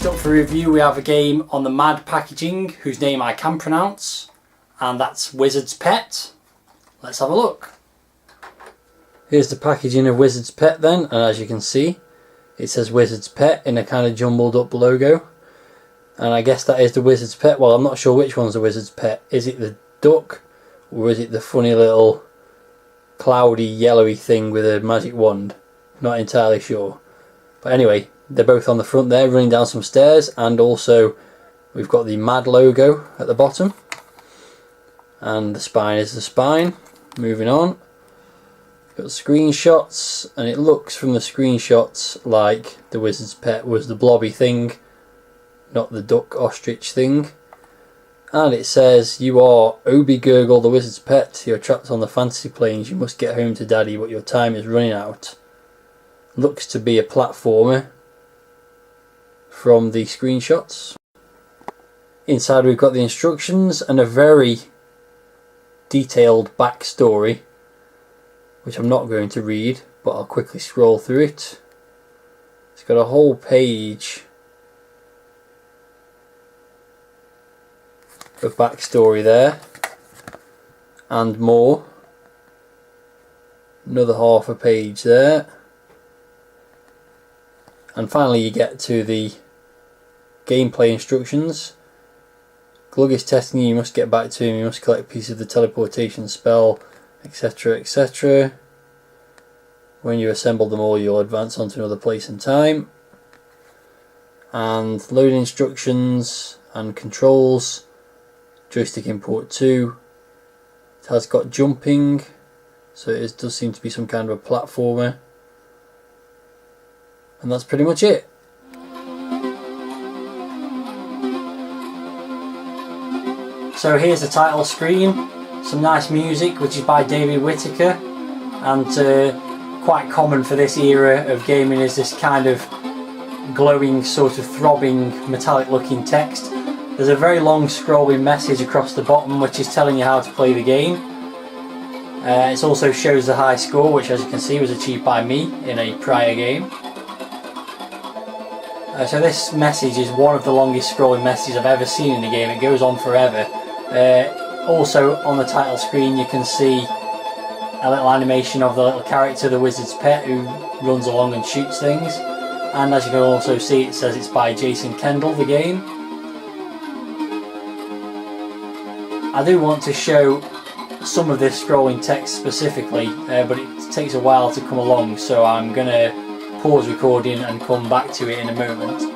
up for review we have a game on the Mad packaging whose name I can pronounce, and that's Wizard's Pet. Let's have a look. Here's the packaging of Wizard's Pet then, and as you can see it says Wizard's Pet in a kind of jumbled up logo, and I guess that is the Wizard's Pet. Well, I'm not sure which one's the Wizard's Pet. Is it the duck or is it the funny little cloudy yellowy thing with a magic wand? Not entirely sure, but anyway, they're both on the front there running down some stairs, and also we've got the Mad logo at the bottom, and the spine is the spine. Moving on, got screenshots, and it looks from the screenshots like the Wizard's Pet was the blobby thing, not the duck ostrich thing. And it says, "You are Obi Gurgle the Wizard's Pet. You're trapped on the fantasy planes. You must get home to Daddy, but your time is running out." Looks to be a platformer from the screenshots. Inside we've got the instructions and a very detailed backstory, which I'm not going to read, but I'll quickly scroll through it. It's got a whole page of backstory there and more. Another half a page there. And finally you get to the gameplay instructions. Glug is testing you, you must get back to him, you must collect a piece of the teleportation spell, etc, etc. When you assemble them all you'll advance onto another place and time. And loading instructions and controls. Joystick import 2. It has got jumping, so it does seem to be some kind of a platformer. And that's pretty much it. So here's the title screen, some nice music which is by David Whittaker, and quite common for this era of gaming is this kind of glowing, sort of throbbing, metallic looking text. There's a very long scrolling message across the bottom which is telling you how to play the game. It also shows the high score, which as you can see was achieved by me in a prior game. So this message is one of the longest scrolling messages I've ever seen in a game. It goes on forever. Also on the title screen you can see a little animation of the little character, the Wizard's Pet, who runs along and shoots things. And as you can also see, it says it's by Jason Kendall, the game. I do want to show some of this scrolling text specifically, but it takes a while to come along, so I'm going to pause recording and come back to it in a moment.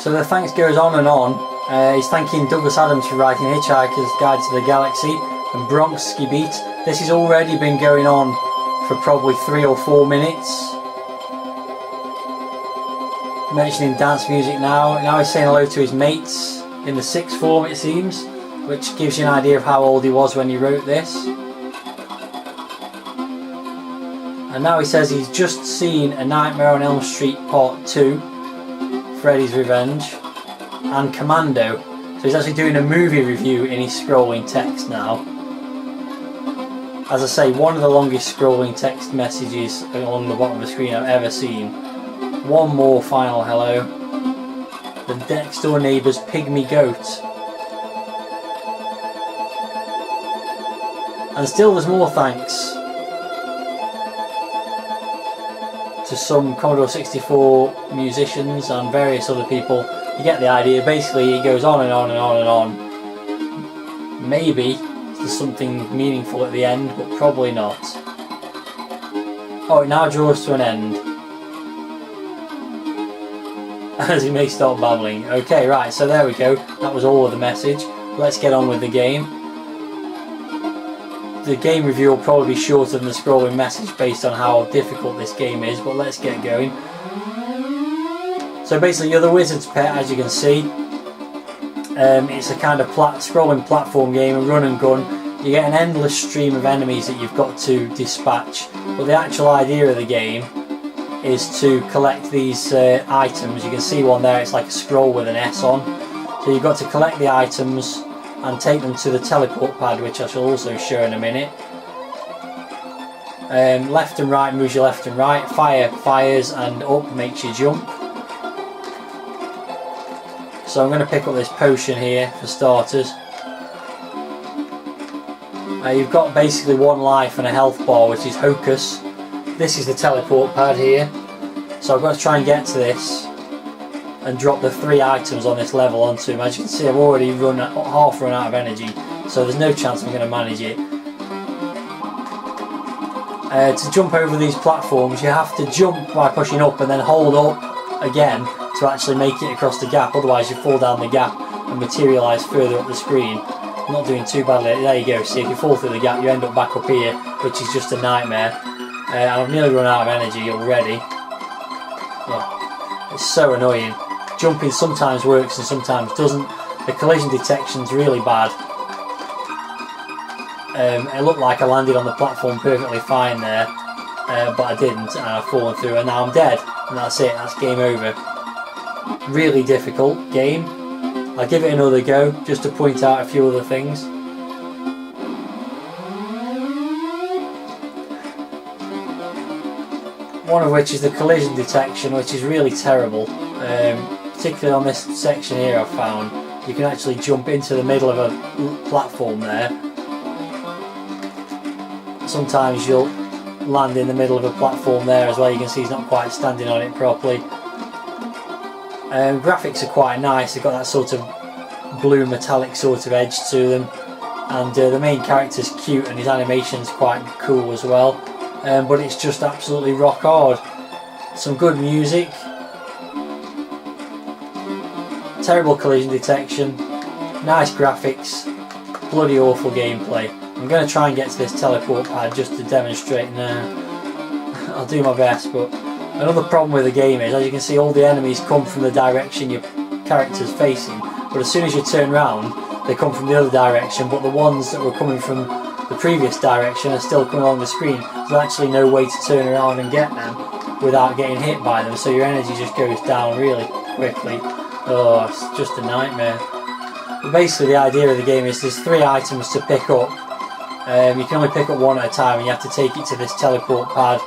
So the thanks goes on and on. He's thanking Douglas Adams for writing Hitchhiker's Guide to the Galaxy and Bronxky Beat. This has already been going on for probably 3 or 4 minutes. Mentioning dance music now he's saying hello to his mates in the 6th form it seems, which gives you an idea of how old he was when he wrote this. And now he says he's just seen A Nightmare on Elm Street Part 2, Freddy's Revenge, and Commando. So he's actually doing a movie review in his scrolling text now. As I say, one of the longest scrolling text messages along the bottom of the screen I've ever seen. One more final hello. The next door neighbour's pygmy goat. And still there's more thanks to some Commodore 64 musicians and various other people. You get the idea. Basically it goes on and on and on and on. Maybe there's something meaningful at the end, but probably not. Oh, it now draws to an end. As he may start babbling. Okay, right, so there we go. That was all of the message. Let's get on with the game. The game review will probably be shorter than the scrolling message based on how difficult this game is, but let's get going. So basically you're the Wizard's Pet, as you can see. It's a kind of scrolling platform game, a run and gun. You get an endless stream of enemies that you've got to dispatch, but the actual idea of the game is to collect these items. You can see one there, it's like a scroll with an S on. So you've got to collect the items and take them to the teleport pad, which I shall also show in a minute. Left and right moves you left and right, fire fires, and up makes you jump. So I'm going to pick up this potion here for starters. You've got basically 1 life and a health bar, which is Hocus. This is the teleport pad here. So I've got to try and get to this and drop the 3 items on this level onto him. As you can see, I've already half run out of energy, so there's no chance I'm going to manage it. To jump over these platforms, you have to jump by pushing up and then hold up again to actually make it across the gap, otherwise you fall down the gap and materialise further up the screen. I'm not doing too badly. There you go, see, if you fall through the gap you end up back up here, which is just a nightmare. I've nearly run out of energy already. Oh, it's so annoying. Jumping sometimes works and sometimes doesn't. The collision detection's really bad. It looked like I landed on the platform perfectly fine there, but I didn't, and I've fallen through, and now I'm dead, and that's it, that's game over. Really difficult game. I'll give it another go, just to point out a few other things. One of which is the collision detection, which is really terrible. Particularly on this section here I've found, you can actually jump into the middle of a platform there. Sometimes you'll land in the middle of a platform there as well. You can see he's not quite standing on it properly. Graphics are quite nice, they've got that sort of blue metallic sort of edge to them, and the main character's cute and his animation's quite cool as well, but it's just absolutely rock hard. Some good music, terrible collision detection, nice graphics, bloody awful gameplay. I'm going to try and get to this teleport pad just to demonstrate now. I'll do my best, but another problem with the game is, as you can see, all the enemies come from the direction your character's facing, but as soon as you turn around they come from the other direction, but the ones that were coming from the previous direction are still coming along the screen. There's actually no way to turn around and get them without getting hit by them, so your energy just goes down really quickly. Oh, it's just a nightmare. But basically the idea of the game is there's 3 items to pick up. You can only pick up 1 at a time, and you have to take it to this teleport pad.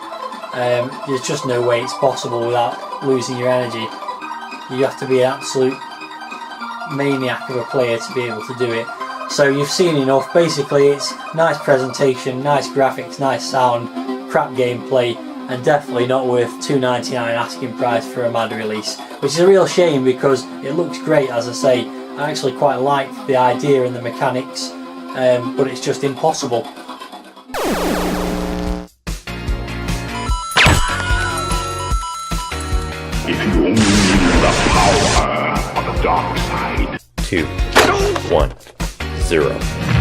There's just no way it's possible without losing your energy. You have to be an absolute maniac of a player to be able to do it. So you've seen enough. Basically it's nice presentation, nice graphics, nice sound, crap gameplay, and definitely not worth $2.99 asking price for a MAD release, which is a real shame because it looks great. As I say, I actually quite like the idea and the mechanics, but it's just impossible. If you only knew the power of the dark side. 2, 1, 0.